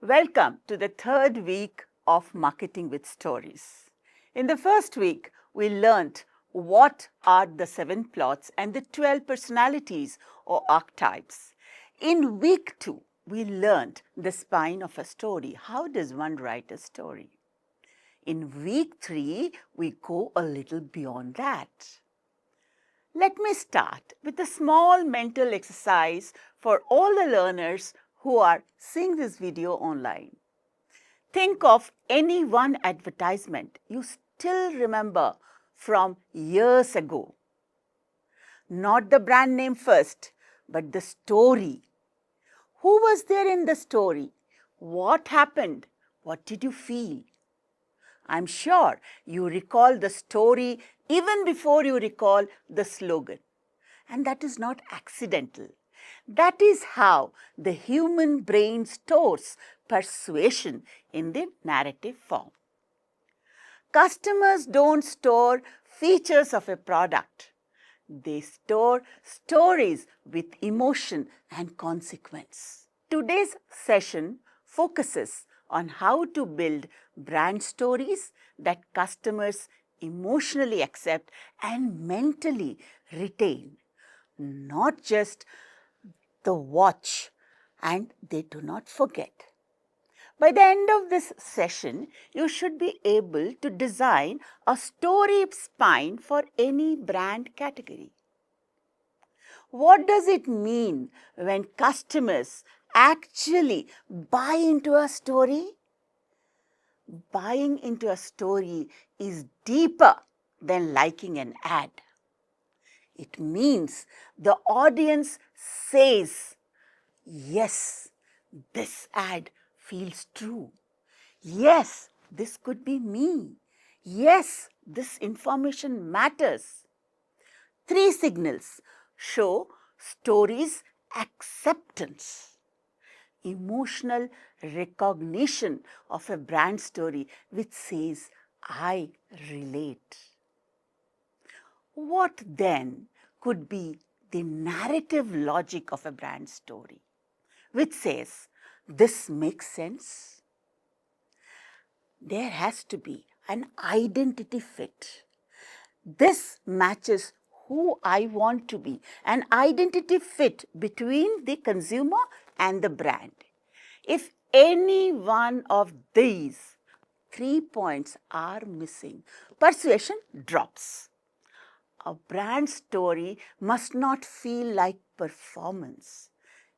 Welcome to the third week of Marketing with Stories. In the first week, we learned what are the 7 plots and the 12 personalities or archetypes. In week 2, we learned the spine of a story. How does one write a story? In week 3, we go a little beyond that. Let me start with a small mental exercise for all the learners who are seeing this video online. Think of any one advertisement you still remember from years ago. Not the brand name first, but the story. Who was there in the story? What happened? What did you feel? I'm sure you recall the story even before you recall the slogan. And that is not accidental. That is how the human brain stores persuasion in the narrative form. Customers don't store features of a product. They store stories with emotion and consequence. Today's session focuses on how to build brand stories that customers emotionally accept and mentally retain, not just the watch and they do not forget. By the end of this session, you should be able to design a story spine for any brand category. What does it mean when customers actually buy into a story? Buying into a story is deeper than liking an ad. It means the audience says, yes, this ad feels true. Yes, this could be me. Yes, this information matters. 3 signals show stories acceptance. Emotional recognition of a brand story which says, I relate. What then could be the narrative logic of a brand story, which says, this makes sense? There has to be an identity fit. This matches who I want to be, an identity fit between the consumer and the brand. If any one of these 3 points are missing, persuasion drops. A brand story must not feel like performance.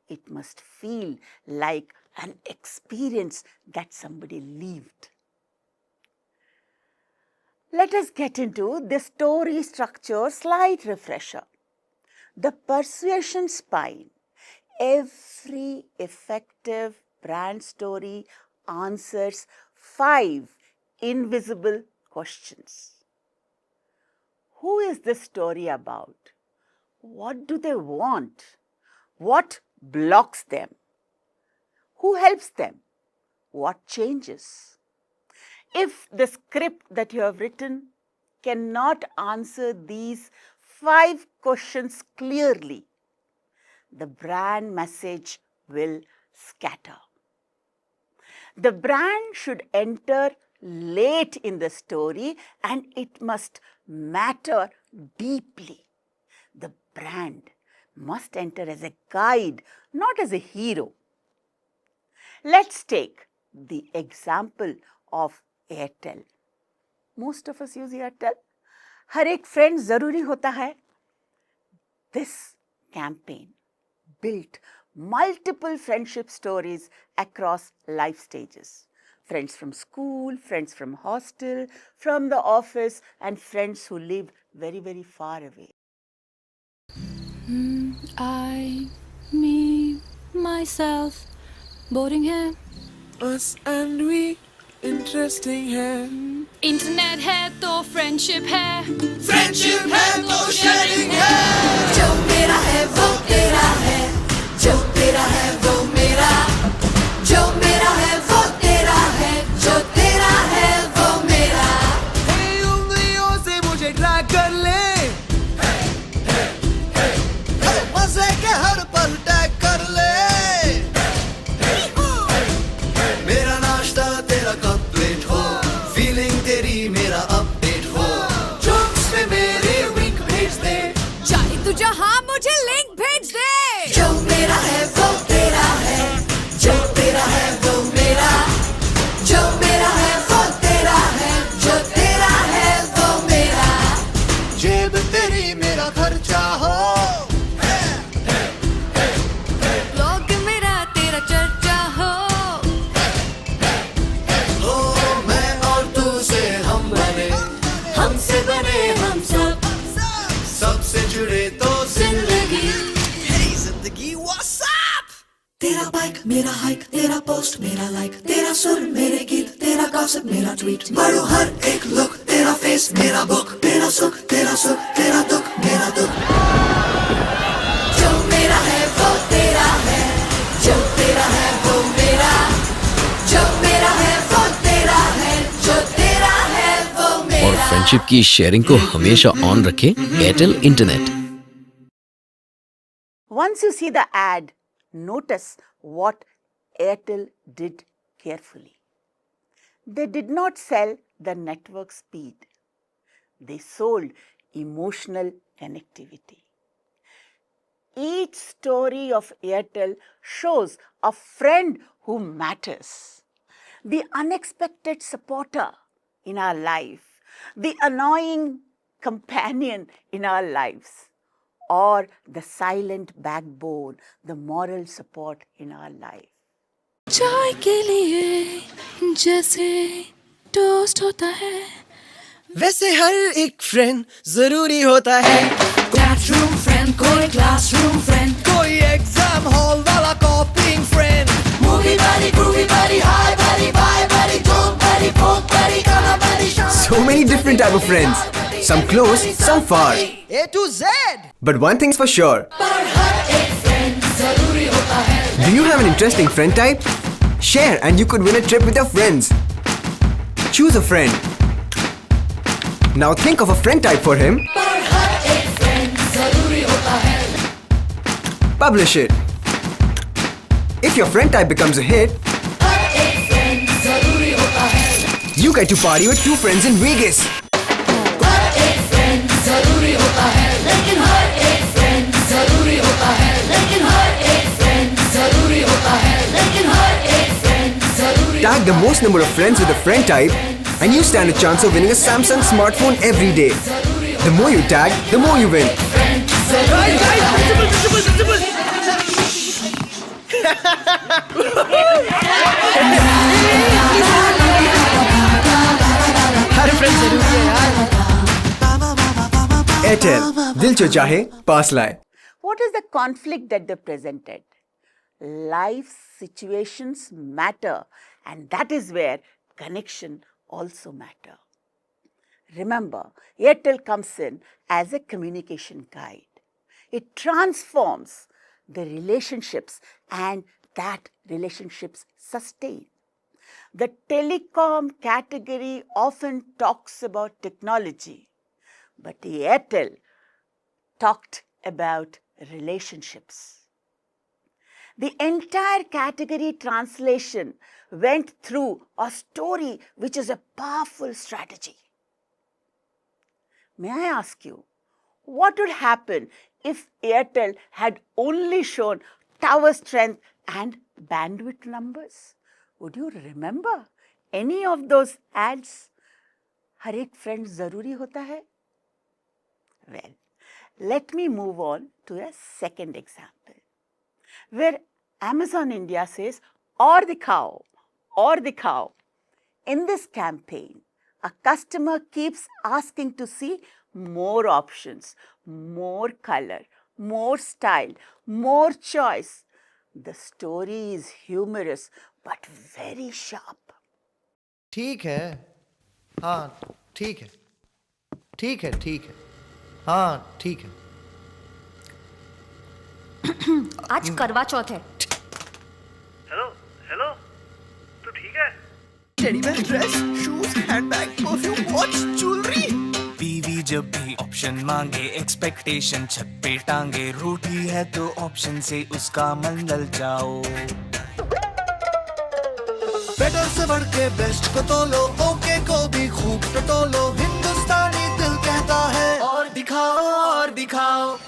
It must feel like an experience that somebody lived. Let us get into the story structure slight refresher. The persuasion spine. Every effective brand story answers 5 invisible questions. Who is this story about? What do they want? What blocks them? Who helps them? What changes? If the script that you have written cannot answer these 5 questions clearly, the brand message will scatter. The brand should enter late in the story and it must matter deeply. The brand must enter as a guide, not as a hero. Let's take the example of Airtel. Most of us use Airtel. हर एक friend ज़रूरी होता है. This campaign built multiple friendship stories across life stages. Friends from school, friends from hostel, from the office, and friends who live very, very far away. I, me, myself, boarding है. Us and we, interesting है. Internet है तो friendship है. Friendship है तो sharing है. जो मेरा है वो तेरा है, जो तेरा है वो मेरा, जो मेरा है वो तेरा है, जो तेरा है वो मेरा. Hey, उंगलियों से मुझे drag कर ले. मजे के हर पल tag कर ले. जेब तेरी मेरा खर्चा हो, ब्लॉग मेरा तेरा चर्चा हो, मैं और तू से हम बने, हमसे बने हम सब, सबसे जुड़े तो जिंदगी। यही जिंदगी what's up? तेरा बाइक मेरा हाइक, तेरा पोस्ट मेरा लाइक, तेरा सुर मेरे गीत, तेरा गॉसिप मेरा ट्वीट, मारो हर एक लुक, तेरा फेस मेरा बुक, तेरा सुख तेरा दुख मेरा दुख। जो मेरा है वो तेरा है, जो तेरा है वो मेरा, जो मेरा है वो तेरा है, जो तेरा है वो मेरा। और फ्रेंडशिप की शेयरिंग को हमेशा ऑन रखें Airtel internet. Once you see the ad, notice what Airtel did carefully. They did not sell the network speed. They sold emotional connectivity. Each story of Airtel shows a friend who matters, the unexpected supporter in our life, the annoying companion in our lives, or the silent backbone, the moral support in our life. चाय के लिए जैसे toast होता है, वैसे हर एक friend जरूरी होता है, क्लासरूम फ्रेंड, कोई क्लासरूम फ्रेंड, कोई एग्जाम हॉल वाला कॉपिंग फ्रेंड, मूवी बड़ी, ग्रूवी बड़ी, हाय बड़ी, बाय बड़ी, जोक बड़ी, फोक बड़ी, गाना बड़ी, So many different type of friends. Some close, some far. A to Z. But one thing's for sure. पर हर एक फ्रेंड जरूरी होता है। Do you have an interesting friend type? Share and you could win a trip with your friends. Choose a friend. Now think of a friend type for him. पर हर एक friend जरूरी होता है। Publish it. If your friend type becomes a hit, हर एक friend जरूरी होता है। you get to party with 2 friends in Vegas. हर एक फ्रेंड जरूरी होता है, लेकिन हर एक फ्रेंड जरूरी होता है, लेकिन हर एक फ्रेंड जरूरी होता है, लेकिन हर एक फ्रेंड जरूरी। Tag the most number of friends with a friend type and you stand a chance of winning a Samsung smartphone every day. The more you tag, the more you win. Airtel, दिल जो चाहे पास लाए. What is the conflict that they presented? Life situations matter, and that is where connection also matter. Remember, Airtel comes in as a communication guide. It transforms the relationships and that relationships sustain. The telecom category often talks about technology, but Airtel talked about relationships. The entire category translation went through a story which is a powerful strategy. May I ask you, what would happen if Airtel had only shown tower strength and bandwidth numbers? Would you remember any of those ads? हर एक friend ज़रूरी होता है? Well, let me move on to a second example, where Amazon India says, or dikhao. In this campaign, a customer keeps asking to see more options, more color, more style, more choice. The story is humorous but very sharp. ठीक है, हाँ ठीक है, ठीक है, ठीक है, हाँ ठीक है। आज करवा चौथ है। हेलो हेलो तू ठीक है? Teddy bear dress, shoes, handbag, perfume, watch, jewellery. बीवी जब भी ऑप्शन मांगे, एक्सपेक्टेशन छत पे टांगे, रूठी है तो ऑप्शन से उसका मन लल जाओ। बेटर से बढ़ के बेस्ट को तोलो, ओके को भी खूब टटोलो, हिंदुस्तानी दिल कहता है और दिखाओ और दिखाओ।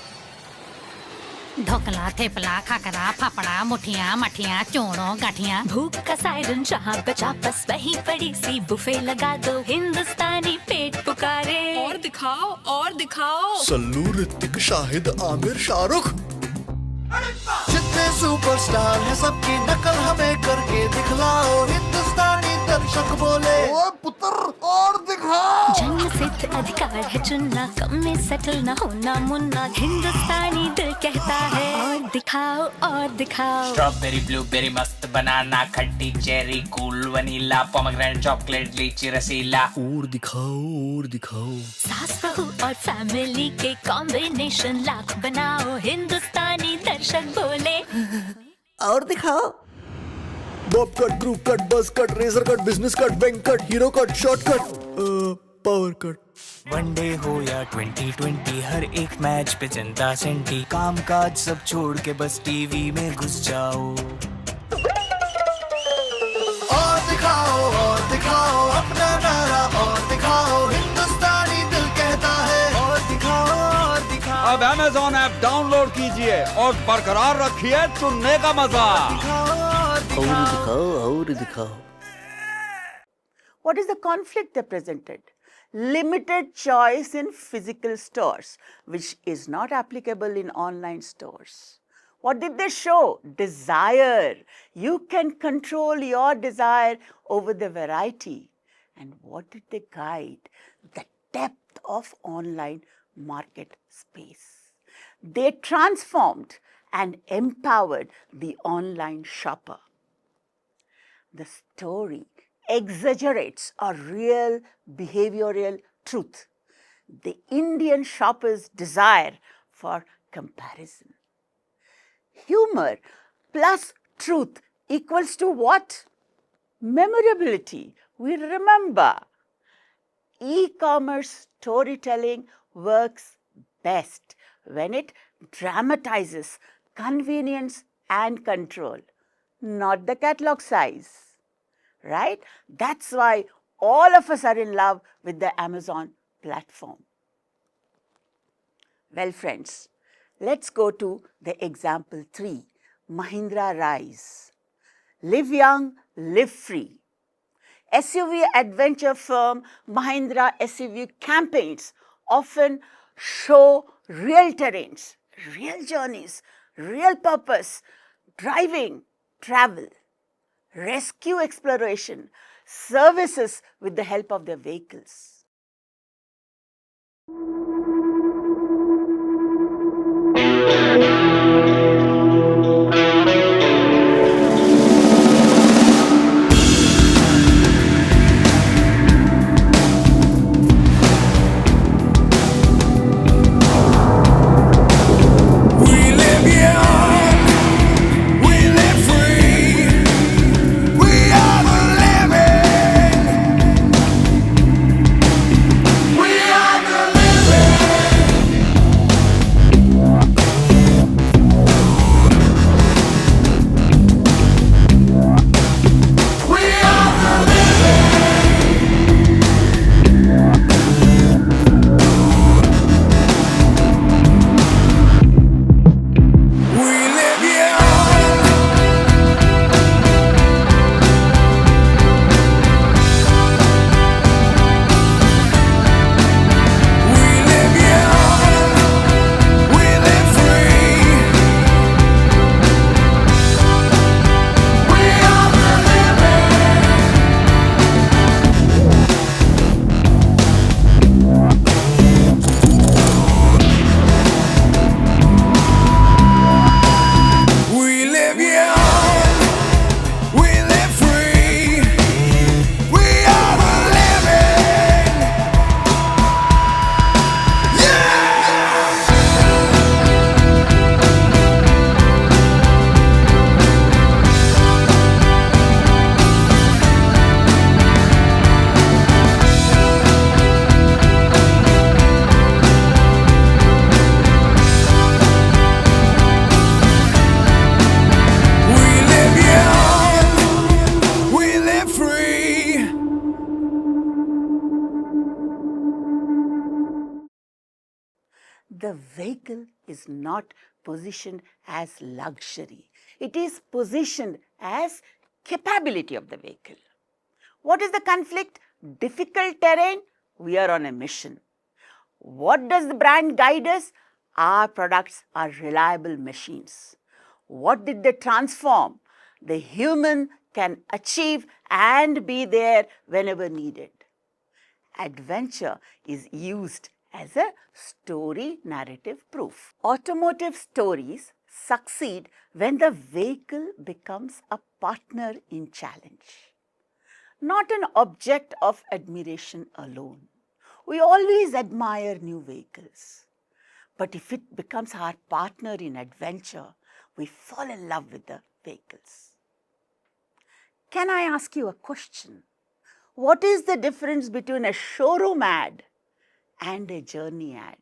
ढोकला थेपला खाकरा फाफड़ा मुठियाँ मठियाँ चूड़ों गाठियाँ भूख का सायरन जहाँ बचा बस वही बड़ी सी बुफे लगा दो हिंदुस्तानी पेट पुकारे और दिखाओ सल्लू ऋतिक शाहिद आमिर शाहरुख जितने सुपरस्टार हैं सबकी नकल हमें करके दिखलाओ हिंदुस्तानी दर्शक बोले ओ पुत्र और दिखा जन्म सिद्ध अधिकार है चुनना कम में सेटल न होना मुन्ना हिंदुस्तानी दिल कहता है और दिखाओ स्ट्रॉबेरी ब्लूबेरी मस्त बनाना खट्टी cherry cool vanilla pomegranate chocolate लीची रसीला और दिखाओ सास बहू और फैमिली के कॉम्बिनेशन लाख बनाओ हिंदुस्तानी दर्शक बोले और दिखाओ bob cut group cut buzz cut razor cut business cut bank cut hero cut short cut power cut one day हो या 2020 हर एक मैच पे जनता सेंटी काम काज सब छोड़ के बस टीवी में घुस जाओ और दिखाओ अपना नारा और दिखाओ हिंदुस्तानी दिल कहता है और दिखाओ अब Amazon ऐप डाउनलोड कीजिए और बरकरार रखिए चुनने का मजा। और दिखाओ What is the conflict they presented? Limited choice in physical stores, which is not applicable in online stores. What did they show? Desire. You can control your desire over the variety. And what did they guide? The depth of online market space. They transformed and empowered the online shopper. The story exaggerates a real behavioral truth, the Indian shopper's desire for comparison. Humor plus truth equals to what? Memorability. We remember. E-commerce storytelling works best when it dramatizes convenience and control, not the catalog size. Right? That's why all of us are in love with the Amazon platform. Well, friends, let's go to the example 3, Mahindra Rise. Live young, live free. SUV adventure firm Mahindra SUV campaigns often show real terrains, real journeys, real purpose, driving, travel, rescue exploration, services with the help of their vehicles. We are the living. The vehicle is not positioned as luxury. It is positioned as capability of the vehicle. What is the conflict? Difficult terrain? We are on a mission. What does the brand guide us? Our products are reliable machines. What did they transform? The human can achieve and be there whenever needed. Adventure is used as a story narrative proof. Automotive stories succeed when the vehicle becomes a partner in challenge, not an object of admiration alone. We always admire new vehicles, but if it becomes our partner in adventure, we fall in love with the vehicles. Can I ask you a question? What is the difference between a showroom ad and a journey ad?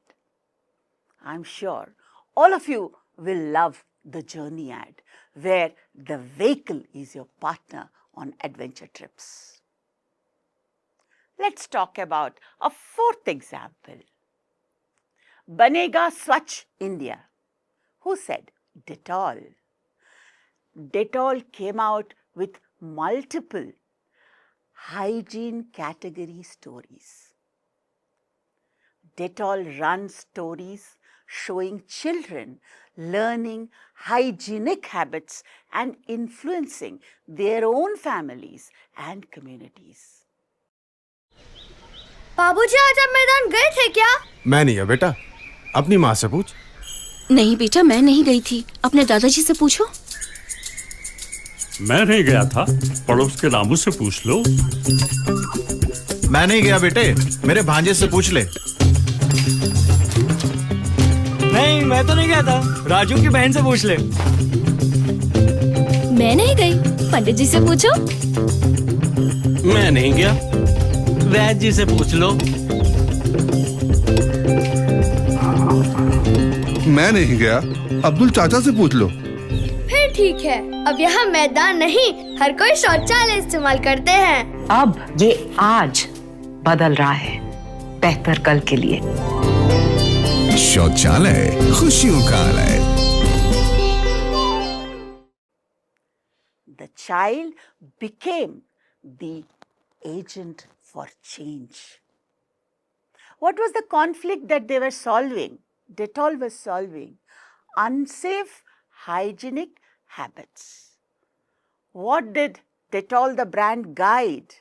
I'm sure all of you will love the journey ad, where the vehicle is your partner on adventure trips. Let's talk about a fourth example. Banega Swachh India. Who said? Dettol. Dettol came out with multiple hygiene category stories. Dettol runs stories showing children learning hygienic habits and influencing their own families and communities. बाबूजी आज आप मैदान गए थे क्या? मैं नहीं है बेटा, अपनी माँ से पूछ। नहीं बेटा, मैं नहीं गई थी, अपने दादाजी से पूछो। मैं नहीं गया था, पड़ोस के रामू से पूछ लो। मैं नहीं गया बेटे, मेरे भांजे से पूछ ले। नहीं, मैं तो नहीं गया था, राजू की बहन से पूछ ले। मैं नहीं गई, पंडित जी से पूछो। मैं नहीं गया, वैद्य जी से पूछ लो। मैं नहीं गया, अब्दुल चाचा से पूछ लो। फिर ठीक है, अब यहाँ मैदान नहीं, हर कोई शौचालय इस्तेमाल करते हैं। अब ये आज बदल रहा है, बेहतर कल के लिए। शौचालय खुशियों का आलय। The child became the agent for change. What was the conflict that they were solving? Dettol was solving unsafe hygienic habits. What did Dettol the brand guide?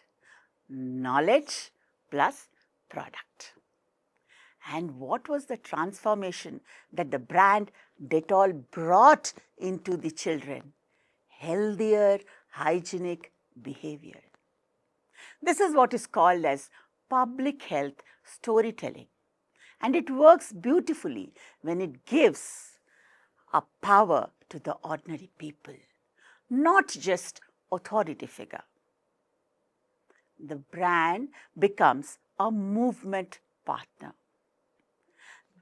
Knowledge plus product. And what was the transformation that the brand Dettol brought into the children? Healthier, hygienic behavior. This is what is called as public health storytelling. And it works beautifully when it gives a power to the ordinary people, not just authority figure. The brand becomes a movement partner.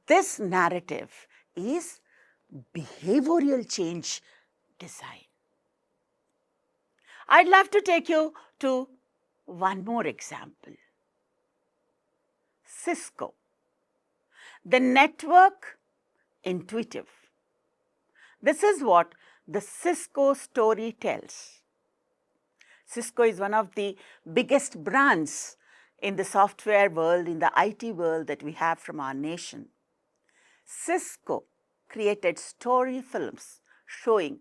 This narrative is behavioral change design. I'd love to take you to one more example. Cisco. The network intuitive. This is what the Cisco story tells. Cisco is one of the biggest brands in the software world, in the IT world that we have from our nation. Cisco created story films showing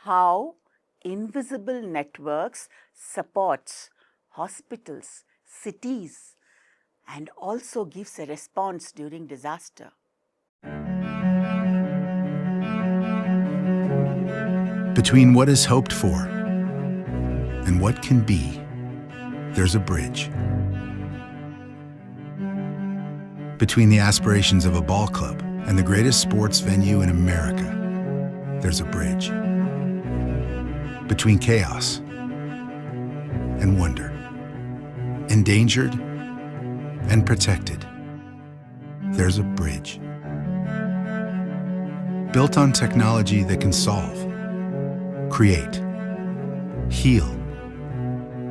how invisible networks supports hospitals, cities, and also gives a response during disaster. Between what is hoped for and what can be, there's a bridge. Between the aspirations of a ball club and the greatest sports venue in America, there's a bridge. Between chaos and wonder, endangered and protected, there's a bridge. Built on technology that can solve, create, heal,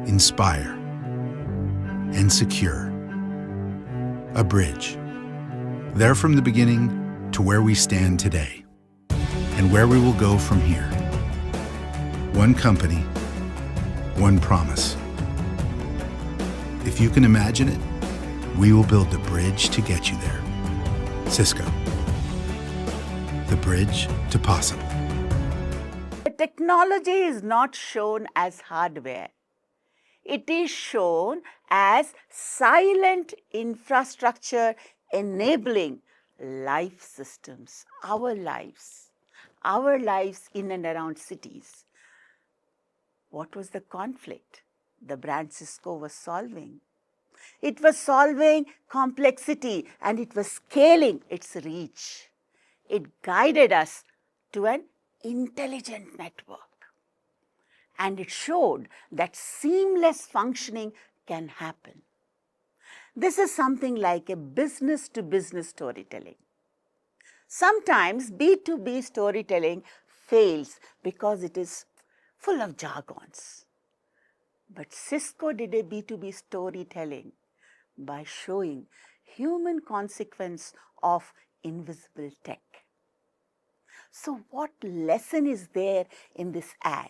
inspire, and secure. A bridge. There from the beginning to where we stand today and where we will go from here. One company, one promise. If you can imagine it, we will build the bridge to get you there. Cisco. The bridge to possible. The technology is not shown as hardware. It is shown as silent infrastructure enabling life systems, our lives in and around cities. What was the conflict the brand Cisco was solving? It was solving complexity and it was scaling its reach. It guided us to an intelligent network. And it showed that seamless functioning can happen. This is something like a business-to-business storytelling. Sometimes B2B storytelling fails because it is full of jargons. But Cisco did a B2B storytelling by showing human consequence of invisible tech. So what lesson is there in this ad?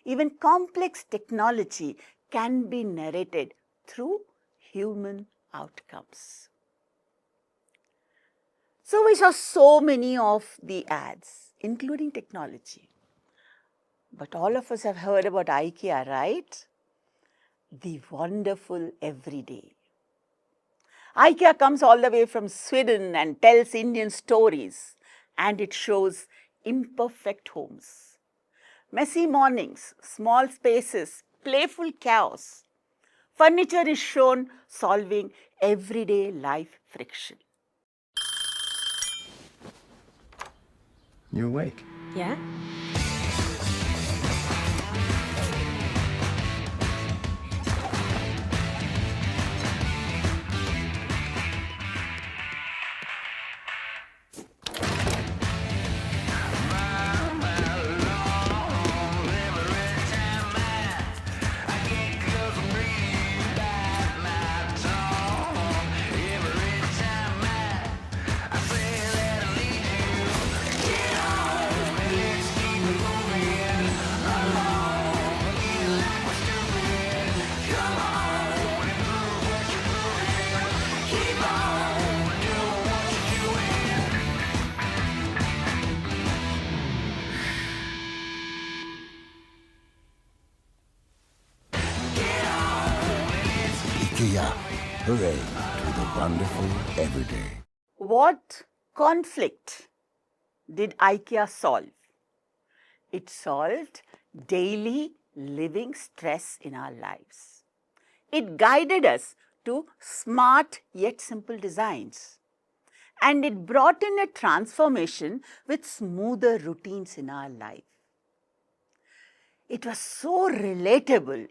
Even complex technology can be narrated through human outcomes. So we saw so many of the ads, including technology. But all of us have heard about IKEA, right? The wonderful everyday. IKEA comes all the way from Sweden and tells Indian stories, and it shows imperfect homes. Messy mornings, small spaces, playful chaos. Furniture is shown solving everyday life friction. You awake? Yeah? IKEA, hooray to the wonderful everyday. What conflict did IKEA solve? It solved daily living stress in our lives. It guided us to smart yet simple designs. And it brought in a transformation with smoother routines in our life. It was so relatable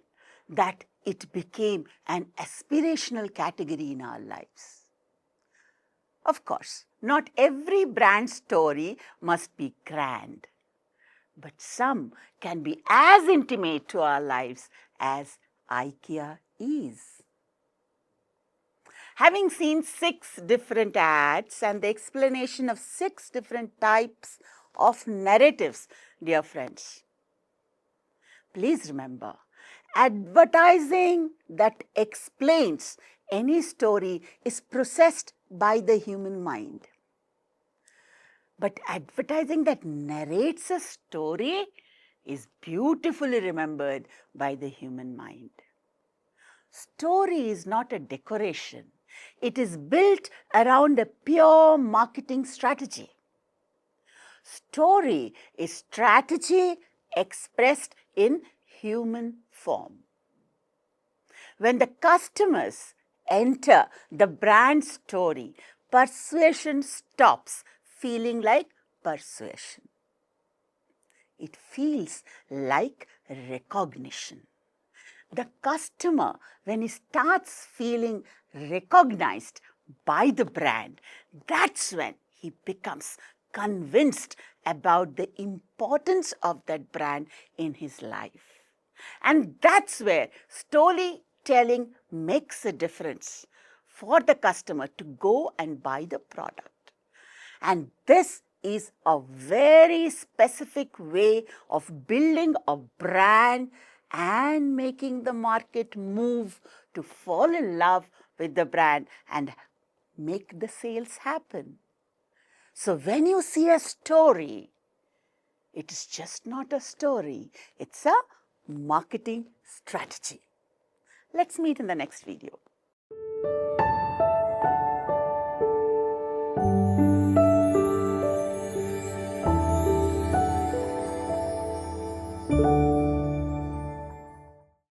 that it became an aspirational category in our lives. Of course, not every brand story must be grand, but some can be as intimate to our lives as IKEA is. Having seen 6 different ads and the explanation of 6 different types of narratives, dear friends, please remember, advertising that explains any story is processed by the human mind. But advertising that narrates a story is beautifully remembered by the human mind. Story is not a decoration. It is built around a pure marketing strategy. Story is strategy expressed in human form. When the customers enter the brand story, persuasion stops feeling like persuasion. It feels like recognition. The customer, when he starts feeling recognized by the brand, that's when he becomes convinced about the importance of that brand in his life. And that's where storytelling makes a difference for the customer to go and buy the product. And this is a very specific way of building a brand and making the market move to fall in love with the brand and make the sales happen. So when you see a story, it is just not a story, it's a marketing strategy. Let's meet in the next video.